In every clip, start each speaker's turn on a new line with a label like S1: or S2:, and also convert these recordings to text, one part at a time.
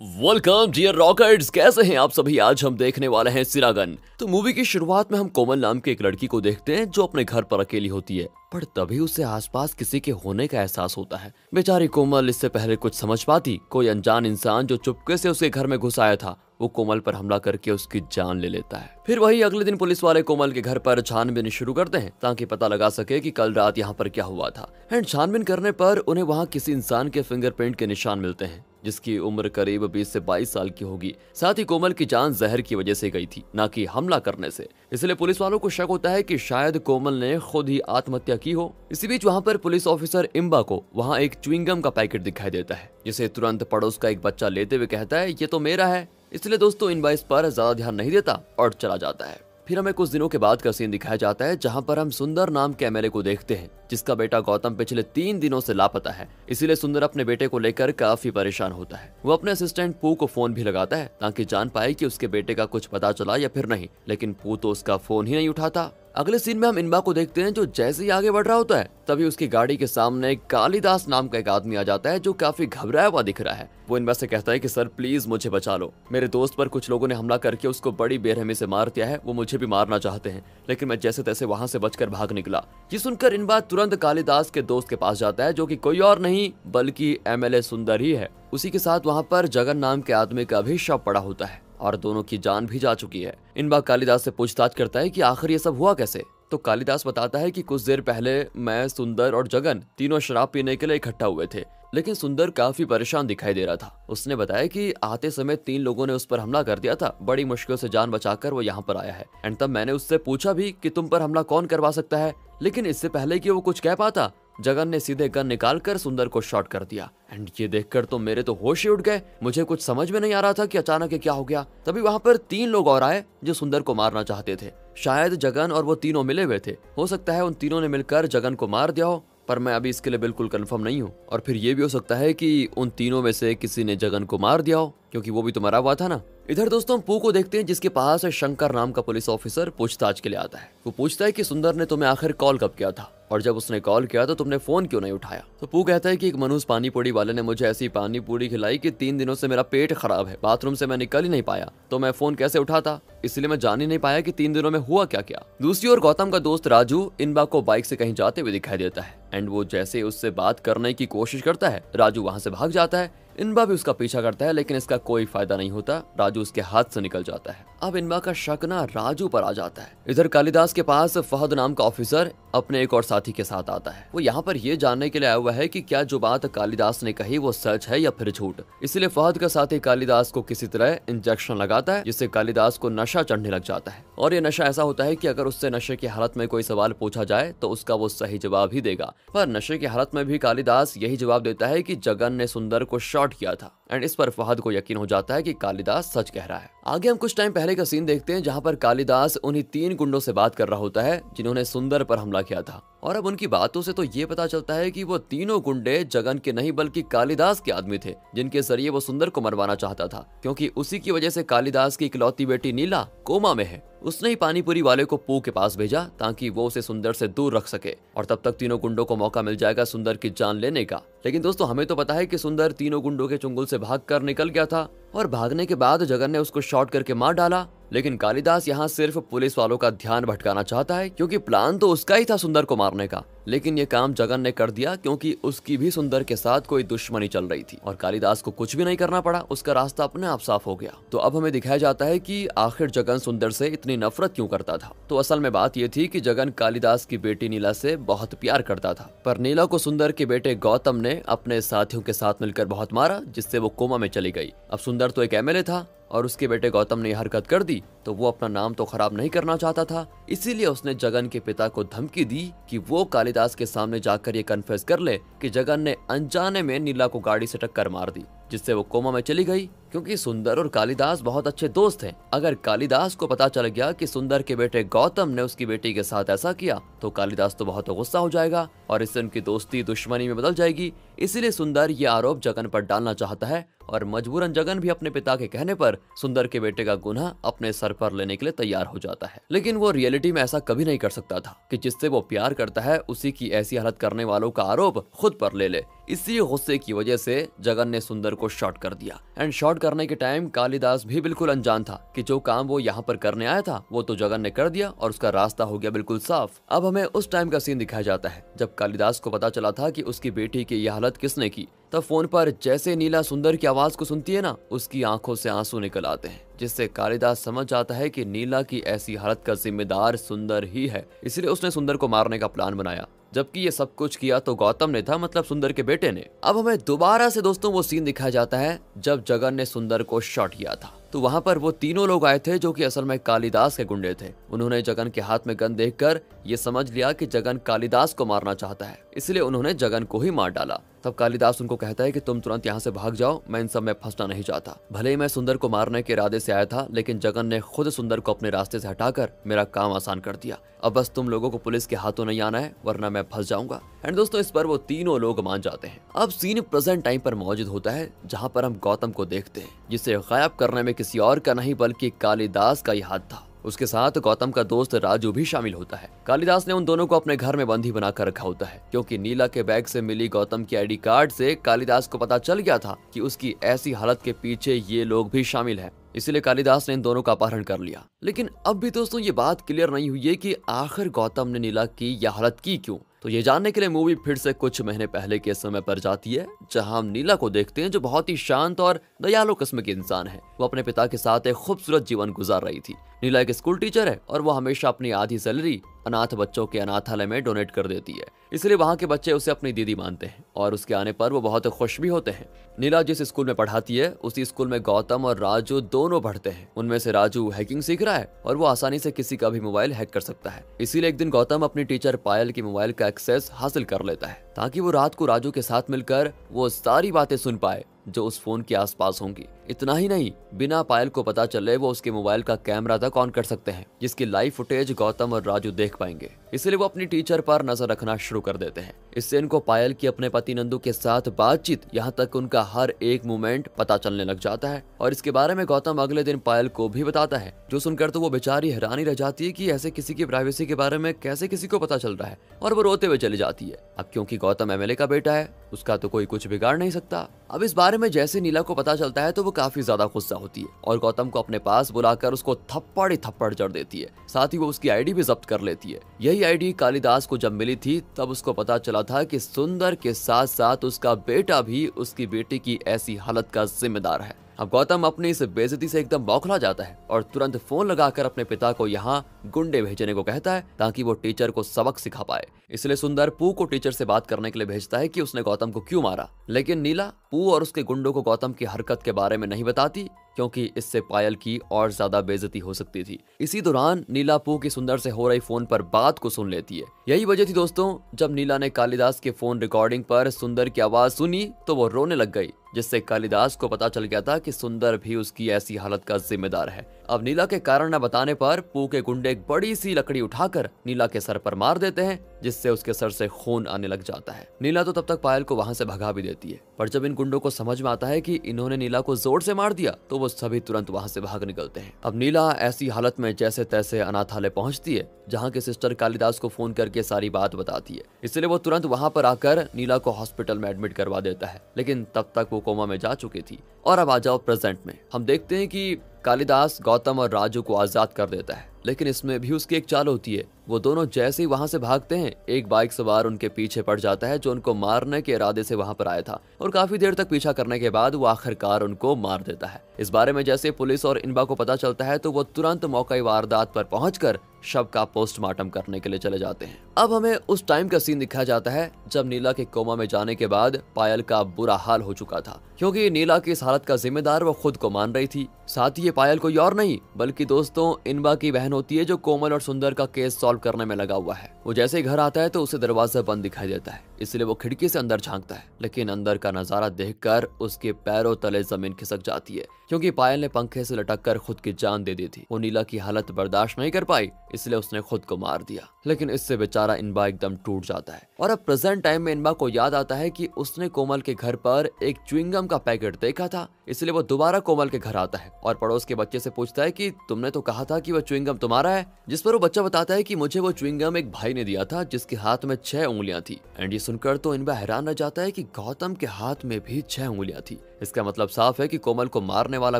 S1: Welcome dear rockets, कैसे हैं आप सभी। आज हम देखने वाले हैं सिरागन। तो मूवी की शुरुआत में हम कोमल नाम की एक लड़की को देखते हैं जो अपने घर पर अकेली होती है, पर तभी उसे आसपास किसी के होने का एहसास होता है। बेचारी कोमल इससे पहले कुछ समझ पाती, कोई अनजान इंसान जो चुपके से उसके घर में घुस आया था वो कोमल पर हमला करके उसकी जान ले लेता है। फिर वही अगले दिन पुलिस वाले कोमल के घर पर छानबीन शुरू करते हैं ताकि पता लगा सके कि कल रात यहाँ पर क्या हुआ था। एंड छानबीन करने पर उन्हें वहाँ किसी इंसान के फिंगरप्रिंट के निशान मिलते हैं जिसकी उम्र करीब 20 से 22 साल की होगी। साथ ही कोमल की जान जहर की वजह से गई थी, ना कि हमला करने से। इसलिए पुलिस वालों को शक होता है कि शायद कोमल ने खुद ही आत्महत्या की हो। इसी बीच वहाँ पर पुलिस ऑफिसर इम्बा को वहाँ एक च्युइंगम का पैकेट दिखाई देता है, जिसे तुरंत पड़ोस का एक बच्चा लेते हुए कहता है ये तो मेरा है। इसलिए दोस्तों इम्बा इस पर ज्यादा ध्यान नहीं देता और चला जाता है। फिर हमें कुछ दिनों के बाद का सीन दिखाया जाता है जहां पर हम सुंदर नाम के एमएलए को देखते हैं जिसका बेटा गौतम पिछले 3 दिनों से लापता है। इसीलिए सुंदर अपने बेटे को लेकर काफी परेशान होता है। वो अपने असिस्टेंट पू को फोन भी लगाता है ताकि जान पाए कि उसके बेटे का कुछ पता चला या फिर नहीं, लेकिन पू तो उसका फोन ही नहीं उठाता। अगले सीन में हम इनबा को देखते हैं जो जैसे ही आगे बढ़ रहा होता है तभी उसकी गाड़ी के सामने कालिदास नाम का एक आदमी आ जाता है जो काफी घबराया हुआ दिख रहा है। वो इनबा से कहता है कि सर प्लीज मुझे बचा लो, मेरे दोस्त पर कुछ लोगों ने हमला करके उसको बड़ी बेरहमी से मार दिया है, वो मुझे भी मारना चाहते हैं, लेकिन मैं जैसे तैसे वहां से बचकर भाग निकला। ये सुनकर इनबा तुरंत कालिदास के दोस्त के पास जाता है जो कि कोई और नहीं बल्कि एमएलए सुंदर ही है। उसी के साथ वहां पर जगन नाम के आदमी का भी शव पड़ा होता है और दोनों की जान भी जा चुकी है। इनबा कालिदास से पूछताछ करता है कि आखिर ये सब हुआ कैसे। तो कालिदास बताता है कि कुछ देर पहले मैं, सुंदर और जगन तीनों शराब पीने के लिए इकट्ठा हुए थे, लेकिन सुंदर काफी परेशान दिखाई दे रहा था। उसने बताया कि आते समय 3 लोगों ने उस पर हमला कर दिया था, बड़ी मुश्किल से जान बचाकर वो यहाँ पर आया है। एंड तब मैंने उससे पूछा भी कि तुम पर हमला कौन करवा सकता है, लेकिन इससे पहले कि वो कुछ कह पाता जगन ने सीधे गन निकालकर सुंदर को शॉट कर दिया। एंड ये देखकर तो मेरे तो होश ही उड़ गए। मुझे कुछ समझ में नहीं आ रहा था कि अचानक ये क्या हो गया। तभी वहां पर 3 लोग और आए जो सुंदर को मारना चाहते थे। शायद जगन और वो तीनों मिले हुए थे, हो सकता है उन तीनों ने मिलकर जगन को मार दिया हो, पर मैं अभी इसके लिए बिल्कुल कंफर्म नहीं हूँ। और फिर ये भी हो सकता है कि उन तीनों में से किसी ने जगन को मार दिया हो, क्योंकि वो भी तो मरा हुआ था ना। इधर दोस्तों हम पू को देखते हैं जिसके पास शंकर नाम का पुलिस ऑफिसर पूछताछ के लिए आता है। वो पूछता है कि सुंदर ने तुम्हें आखिर कॉल कब किया था, और जब उसने कॉल किया तो तुमने फोन क्यों नहीं उठाया। तो पू कहता है कि एक मनुष्य पानी पूरी वाले ने मुझे ऐसी पानी पूरी खिलाई कि 3 दिनों से मेरा पेट खराब है, बाथरूम से मैं निकल ही नहीं पाया, तो मैं फोन कैसे उठाता, इसलिए मैं जान ही नहीं पाया कि 3 दिनों में हुआ क्या क्या। दूसरी ओर गौतम का दोस्त राजू इनबा को बाइक से कहीं जाते हुए दिखाई देता है। एंड वो जैसे उससे बात करने की कोशिश करता है राजू वहां से भाग जाता है। इनबा भी उसका पीछा करता है, लेकिन इसका कोई फायदा नहीं होता, राजू उसके हाथ से निकल जाता है। अब इनबा का शक ना राजू पर आ जाता है। इधर कालिदास के पास फहद नाम का ऑफिसर अपने एक और साथी के साथ आता है। वो यहाँ पर ये जानने के लिए आया हुआ है कि क्या जो बात कालिदास ने कही वो सच है या फिर झूठ। इसलिए फहद का साथी कालिदास को किसी तरह इंजेक्शन लगाता है जिससे कालिदास को नशा चढ़ने लग जाता है। और ये नशा ऐसा होता है कि अगर उससे नशे की हालत में कोई सवाल पूछा जाए तो उसका वो सही जवाब ही देगा। पर नशे की हालत में भी कालिदास यही जवाब देता है कि जगन ने सुंदर को शॉट किया था। एंड इस पर फहद को यकीन हो जाता है कि कालिदास सच कह रहा है। आगे हम कुछ टाइम पहले का सीन देखते हैं जहां पर कालिदास उन्हीं 3 गुंडों से बात कर रहा होता है जिन्होंने सुंदर पर हमला किया था। और अब उनकी बातों से तो ये पता चलता है कि वो तीनों गुंडे जगन के नहीं बल्कि कालिदास के आदमी थे, जिनके जरिए वो सुंदर को मरवाना चाहता था, क्योंकि उसी की वजह से कालिदास की इकलौती बेटी नीला कोमा में है। उसने ही पानीपुरी वाले को पू के पास भेजा ताकि वो उसे सुंदर से दूर रख सके, और तब तक तीनों गुंडों को मौका मिल जाएगा सुंदर की जान लेने का। लेकिन दोस्तों हमें तो पता है कि सुंदर तीनों गुंडों के चुंगल से भागकर निकल गया था, और भागने के बाद जगन ने उसको शॉट करके मार डाला। लेकिन कालिदास यहाँ सिर्फ पुलिस वालों का ध्यान भटकाना चाहता है, क्योंकि प्लान तो उसका ही था सुंदर को मारने का, लेकिन ये काम जगन ने कर दिया क्योंकि उसकी भी सुंदर के साथ कोई दुश्मनी चल रही थी, और कालिदास को कुछ भी नहीं करना पड़ा, उसका रास्ता अपने आप साफ हो गया। तो अब हमें दिखाया जाता है कि आखिर जगन सुंदर से इतनी नफरत क्यों करता था। तो असल में बात ये थी कि जगन कालिदास की बेटी नीला से बहुत प्यार करता था, पर नीला को सुंदर के बेटे गौतम ने अपने साथियों के साथ मिलकर बहुत मारा, जिससे वो कोमा में चली गई। अब सुंदर तो एक एमएलए था और उसके बेटे गौतम ने हरकत कर दी, तो वो अपना नाम तो खराब नहीं करना चाहता था, इसीलिए उसने जगन के पिता को धमकी दी कि वो कालिदास के सामने जाकर ये कन्फेस कर ले कि जगन ने अनजाने में नीला को गाड़ी से टक्कर मार दी, जिससे वो कोमा में चली गई। क्योंकि सुंदर और कालिदास बहुत अच्छे दोस्त हैं। अगर कालिदास को पता चल गया कि सुंदर के बेटे गौतम ने उसकी बेटी के साथ ऐसा किया तो कालिदास तो बहुत गुस्सा हो जाएगा और इससे उनकी दोस्ती दुश्मनी में बदल जाएगी। इसीलिए सुंदर ये आरोप जगन पर डालना चाहता है और मजबूरन जगन भी अपने पिता के कहने पर सुंदर के बेटे का गुनाह अपने सर पर लेने के लिए तैयार हो जाता है। लेकिन वो रियलिटी में ऐसा कभी नहीं कर सकता था कि जिससे वो प्यार करता है उसी की ऐसी हालत करने वालों का आरोप खुद पर ले ले। इसी गुस्से की वजह से जगन ने सुंदर को शॉट कर दिया। एंड शॉट करने के टाइम कालिदास भी बिल्कुल अनजान था कि जो काम वो यहाँ पर करने आया था वो तो जगन ने कर दिया और उसका रास्ता हो गया बिल्कुल साफ। अब हमें उस टाइम का सीन दिखाया जाता है जब कालिदास को पता चला था कि उसकी बेटी की यह हालत किसने की। तब फोन पर जैसे नीला सुंदर की आवाज को सुनती है ना, उसकी आंखों से आंसू निकल आते हैं, जिससे कालिदास समझ जाता है कि नीला की ऐसी हालत का जिम्मेदार सुंदर ही है। इसलिए उसने सुंदर को मारने का प्लान बनाया, जबकि ये सब कुछ किया तो गौतम ने था, मतलब सुंदर के बेटे ने। अब हमें दोबारा से दोस्तों वो सीन दिखाया जाता है जब जगन ने सुंदर को शॉट किया था। तो वहाँ पर वो तीनों लोग आए थे जो कि असल में कालिदास के गुंडे थे। उन्होंने जगन के हाथ में गन देखकर ये समझ लिया कि जगन कालिदास को मारना चाहता है, इसलिए उन्होंने जगन को ही मार डाला। तब कालिदास उनको कहता है कि तुम तुरंत यहाँ से भाग जाओ, मैं इन सब में फंसना नहीं चाहता। भले ही मैं सुंदर को मारने के इरादे से आया था, लेकिन जगन ने खुद सुंदर को अपने रास्ते से हटाकर मेरा काम आसान कर दिया। अब बस तुम लोगों को पुलिस के हाथों नहीं आना है, वरना मैं फंस जाऊंगा। एंड दोस्तों इस पर वो तीनों लोग मान जाते हैं। अब सीन प्रेजेंट टाइम पर मौजूद होता है, जहाँ पर हम गौतम को देखते हैं, जिसे गायब करने में किसी और का नहीं बल्कि कालिदास का ही हाथ था। उसके साथ गौतम का दोस्त राजू भी शामिल होता है। कालिदास ने उन दोनों को अपने घर में बंदी बनाकर रखा होता है, क्योंकि नीला के बैग से मिली गौतम की आईडी कार्ड से कालिदास को पता चल गया था कि उसकी ऐसी हालत के पीछे ये लोग भी शामिल हैं। इसलिए कालिदास ने इन दोनों का अपहरण कर लिया। लेकिन अब भी दोस्तों ये बात क्लियर नहीं हुई है कि आखिर गौतम ने नीला की यह हालत की क्यों। तो ये जानने के लिए मूवी फिर से कुछ महीने पहले के समय पर जाती है, जहां हम नीला को देखते हैं जो बहुत ही शांत और दयालु किस्म के इंसान है। वो अपने पिता के साथ एक खूबसूरत जीवन गुजार रही थी। नीला एक स्कूल टीचर है और वो हमेशा अपनी आधी सैलरी अनाथ बच्चों के अनाथालय में डोनेट कर देती है, इसलिए वहाँ के बच्चे उसे अपनी दीदी मानते हैं और उसके आने पर वो बहुत खुश भी होते हैं। नीला जिस स्कूल में पढ़ाती है उसी स्कूल में गौतम और राजू दोनों पढ़ते हैं। उनमें से राजू हैकिंग सीख रहा है और वो आसानी से किसी का भी मोबाइल हैक कर सकता है। इसीलिए एक दिन गौतम अपनी टीचर पायल की मोबाइल का एक्सेस हासिल कर लेता है, ताकि वो रात को राजू के साथ मिलकर वो सारी बातें सुन पाए जो उस फोन के आसपास होंगी। इतना ही नहीं, बिना पायल को पता चले वो उसके मोबाइल का कैमरा तक ऑन कर सकते हैं, जिसकी लाइव फुटेज गौतम और राजू देख पाएंगे। इसलिए वो अपनी टीचर पर नजर रखना शुरू कर देते हैं। इससे इनको पायल की अपने पति नंदू के साथ बातचीत, यहाँ तक उनका हर एक मूवमेंट पता चलने लग जाता है। और इसके बारे में गौतम अगले दिन पायल को भी बताता है, जो सुनकर तो वो बेचारी हैरानी रह जाती है कि ऐसे किसी की प्राइवेसी के बारे में कैसे किसी को पता चल रहा है, और वो रोते हुए चली जाती है। अब क्योंकि गौतम एमएलए का बेटा है, उसका तो कोई कुछ बिगाड़ नहीं सकता। अब इस बारे में जैसे नीला को पता चलता है तो वो काफी ज्यादा गुस्सा होती है और गौतम को अपने पास बुलाकर उसको थप्पड़ ही थप्पड़ जड़ देती है। साथ ही वो उसकी आईडी भी जब्त कर लेती है। यही आईडी कालिदास को जब मिली थी तब उसको पता चला था कि सुंदर के साथ साथ उसका बेटा भी उसकी बेटी की ऐसी हालत का जिम्मेदार है। अब गौतम अपनी इस बेइज्जती से एकदम बौखला जाता है और तुरंत फोन लगाकर अपने पिता को यहाँ गुंडे भेजने को कहता है, ताकि वो टीचर को सबक सिखा पाए। इसलिए सुंदर पू को टीचर से बात करने के लिए भेजता है कि उसने गौतम को क्यों मारा। लेकिन नीला पू और उसके गुंडों को गौतम की हरकत के बारे में नहीं बताती, क्योंकि इससे पायल की और ज्यादा बेइज्जती हो सकती थी। इसी दौरान नीला पू की सुंदर से हो रही फोन पर बात को सुन लेती है। यही वजह थी दोस्तों, जब नीला ने कालिदास के फोन रिकॉर्डिंग पर सुंदर की आवाज सुनी तो वो रोने लग गई, जिससे कालिदास को पता चल गया था कि सुंदर भी उसकी ऐसी हालत का जिम्मेदार है। अब नीला के कारण न बताने पर पू के गुंडे एक बड़ी सी लकड़ी उठाकर नीला के सर पर मार देते हैं, जिससे उसके सर से खून आने लग जाता है। नीला तो तब तक पायल को वहां से भगा भी देती है, पर जब इन गुंडों को समझ में आता है कि इन्होंने नीला को जोर से मार दिया तो वो सभी तुरंत वहां से भाग निकलते हैं। अब नीला ऐसी हालत में जैसे तैसे अनाथालय पहुंचती है, जहां की सिस्टर कालिदास को फोन करके सारी बात बताती है। इसलिए वो तुरंत वहां पर आकर नीला को हॉस्पिटल में एडमिट करवा देता है, लेकिन तब तक वो कोमा में जा चुकी थी। और अब आ जाओ प्रेजेंट में, हम देखते हैं कि कालिदास गौतम और राजू को आजाद कर देता है, लेकिन इसमें भी उसकी एक चाल होती है। वो दोनों जैसे ही वहां से भागते हैं, एक बाइक सवार उनके पीछे पड़ जाता है, जो उनको मारने के इरादे से वहां पर आया था, और काफी देर तक पीछा करने के बाद वो आखिरकार उनको मार देता है। इस बारे में जैसे पुलिस और इनबा को पता चलता है तो वो तुरंत मौका वारदात पर पहुंचकर शव का पोस्टमार्टम करने के लिए चले जाते हैं। अब हमें उस टाइम का सीन दिखाया जाता है जब नीला के कोमा में जाने के बाद पायल का बुरा हाल हो चुका था, क्योंकि नीला की इस हालत का जिम्मेदार वो खुद को मान रही थी। साथ ही ये पायल कोई और नहीं बल्कि दोस्तों इनबा की बहन होती है, जो कोमल और सुंदर का केस सॉल्व करने में लगा हुआ है। वो जैसे ही घर आता है तो उसे दरवाजा बंद दिखाई देता है। इसलिए वो खिड़की से अंदर झांकता है, लेकिन अंदर का नजारा देखकर उसके पैरों तले जमीन खिसक जाती है, क्योंकि पायल ने पंखे से लटक कर खुद की जान दे दी थी। वो नीला की हालत बर्दाश्त नहीं कर पाई, इसलिए उसने खुद को मार दिया। लेकिन इससे बेचारा इनबा एकदम टूट जाता है और अब प्रेजेंट टाइम में इनबा को याद आता है कि उसने कोमल के घर पर एक च्युइंगम का पैकेट देखा था। इसलिए वो दोबारा कोमल के घर आता है और पड़ोस के बच्चे से पूछता है कि तुमने तो कहा था कि वो च्युइंगम तुम्हारा है। जिस पर वो बच्चा बताता है कि मुझे वो च्युइंगम एक भाई ने दिया था जिसके हाथ में 6 उंगलियां थी। एंड ये सुनकर तो इनबा हैरान रह जाता है कि गौतम के हाथ में भी 6 उंगलियां थी। इसका मतलब साफ है कि कोमल को मारने वाला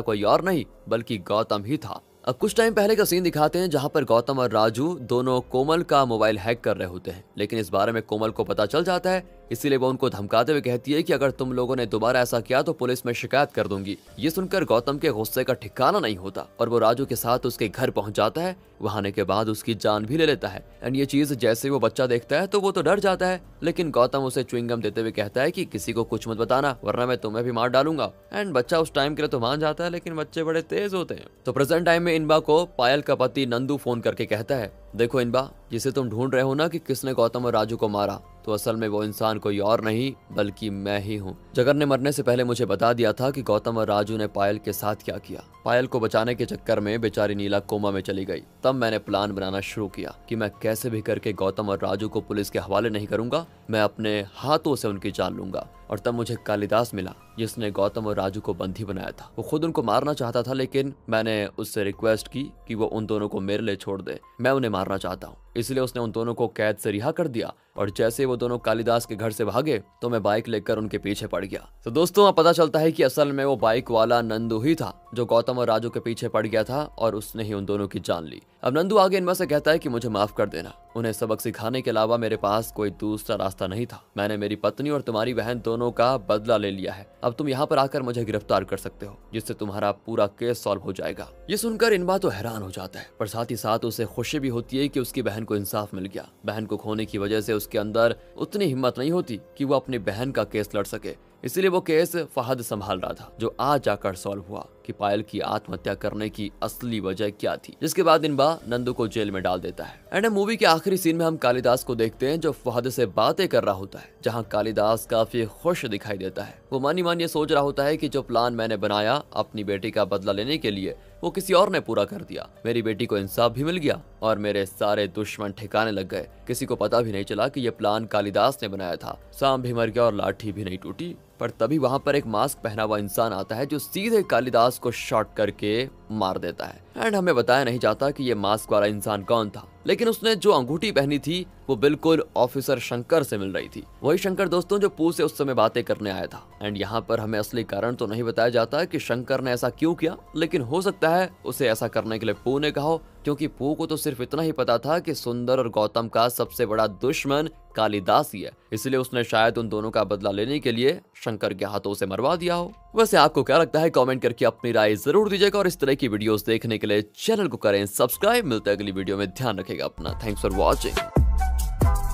S1: कोई और नहीं बल्कि गौतम ही था। अब कुछ टाइम पहले का सीन दिखाते हैं जहां पर गौतम और राजू दोनों कोमल का मोबाइल हैक कर रहे होते हैं, लेकिन इस बारे में कोमल को पता चल जाता है। इसीलिए वो उनको धमकाते हुए कहती है कि अगर तुम लोगों ने दोबारा ऐसा किया तो पुलिस में शिकायत कर दूंगी। ये सुनकर गौतम के गुस्से का ठिकाना नहीं होता और वो राजू के साथ उसके घर पहुंच जाता है। वहां आने के बाद उसकी जान भी ले लेता है। एंड ये चीज जैसे वो बच्चा देखता है तो वो तो डर जाता है, लेकिन गौतम उसे च्युइंगम देते हुए कहता है कि किसी को कुछ मत बताना वरना मैं तुम्हें भी मार डालूंगा। एंड बच्चा उस टाइम के लिए तो मान जाता है, लेकिन बच्चे बड़े तेज होते हैं। तो प्रेजेंट टाइम में इनबा को पायल का पति नंदू फोन करके कहता है, देखो इनबा, जिसे तुम ढूंढ रहे हो ना कि किसने गौतम और राजू को मारा, तो असल में वो इंसान कोई और नहीं बल्कि मैं ही हूँ। जगर ने मरने से पहले मुझे बता दिया था कि गौतम और राजू ने पायल के साथ क्या किया। पायल को बचाने के चक्कर में बेचारी नीला कोमा में चली गई। तब मैंने प्लान बनाना शुरू किया कि मैं कैसे भी करके गौतम और राजू को पुलिस के हवाले नहीं करूंगा, मैं अपने हाथों से उनकी जान लूंगा। और तब मुझे कालिदास मिला जिसने गौतम और राजू को बंदी बनाया था। वो खुद उनको मारना चाहता था, लेकिन मैंने उससे रिक्वेस्ट की कि वो उन दोनों को मेरे लिए छोड़ दे, मैं उन्हें मारना चाहता हूँ। इसलिए उसने उन दोनों को कैद से रिहा कर दिया और जैसे वो दोनों कालिदास के घर से भागे तो मैं बाइक लेकर उनके पीछे पड़ गया। तो दोस्तों अब पता चलता है कि असल में वो बाइक वाला नंदू ही था जो गौतम और राजू के पीछे पड़ गया था और उसने ही उन दोनों की जान ली। अब नंदू आगे इनमें से कहता है कि मुझे माफ कर देना, उन्हें सबक सिखाने के अलावा मेरे पास कोई दूसरा रास्ता नहीं था। मैंने मेरी पत्नी और तुम्हारी बहन दोनों का बदला ले लिया है। अब तुम यहाँ पर आकर मुझे गिरफ्तार कर सकते हो, जिससे तुम्हारा पूरा केस सॉल्व हो जाएगा। ये सुनकर इनबा तो हैरान हो जाता है, पर साथ ही साथ उसे खुशी भी होती है कि उसकी बहन को इंसाफ मिल गया। बहन को खोने की वजह से उसके अंदर उतनी हिम्मत नहीं होती कि वो अपनी बहन का केस लड़ सके। इसीलिए वो केस फहद संभाल रहा था, जो आज जाकर सॉल्व हुआ कि पायल की आत्महत्या करने की असली वजह क्या थी। जिसके बाद इनबा नंदू को जेल में डाल देता है। एंड मूवी के आखिरी सीन में हम कालिदास को देखते हैं जो फहद से बातें कर रहा होता है, जहां कालिदास काफी खुश दिखाई देता है। वो मानी मान ये सोच रहा होता है कि जो प्लान मैंने बनाया अपनी बेटी का बदला लेने के लिए, वो किसी और ने पूरा कर दिया। मेरी बेटी को इंसाफ भी मिल गया और मेरे सारे दुश्मन ठिकाने लग गए। किसी को पता भी नहीं चला कि यह प्लान कालिदास ने बनाया था। सांप भी मर गया और लाठी भी नहीं टूटी। पर तभी वहां पर एक मास्क पहना हुआ इंसान आता है जो सीधे कालिदास को शॉट करके मार देता है। एंड हमें बताया नहीं जाता कि ये मास्क वाला इंसान कौन था, लेकिन उसने जो अंगूठी पहनी थी वो बिल्कुल ऑफिसर शंकर से मिल रही थी। वही शंकर दोस्तों जो पू से उस समय बातें करने आया था। एंड यहाँ पर हमें असली कारण तो नहीं बताया जाता कि शंकर ने ऐसा क्यों किया, लेकिन हो सकता है उसे ऐसा करने के लिए पू ने कहा हो, क्योंकि पू को तो सिर्फ इतना ही पता था कि सुंदर और गौतम का सबसे बड़ा दुश्मन कालिदास ही है। इसलिए उसने शायद उन दोनों का बदला लेने के लिए शंकर के हाथों से मरवा दिया हो। वैसे आपको क्या लगता है कमेंट करके अपनी राय जरूर दीजिएगा और इस तरह की वीडियोस देखने के लिए चैनल को करें सब्सक्राइब। मिलते हैं अगली वीडियो में, ध्यान रखिएगा अपना। Thanks for watching.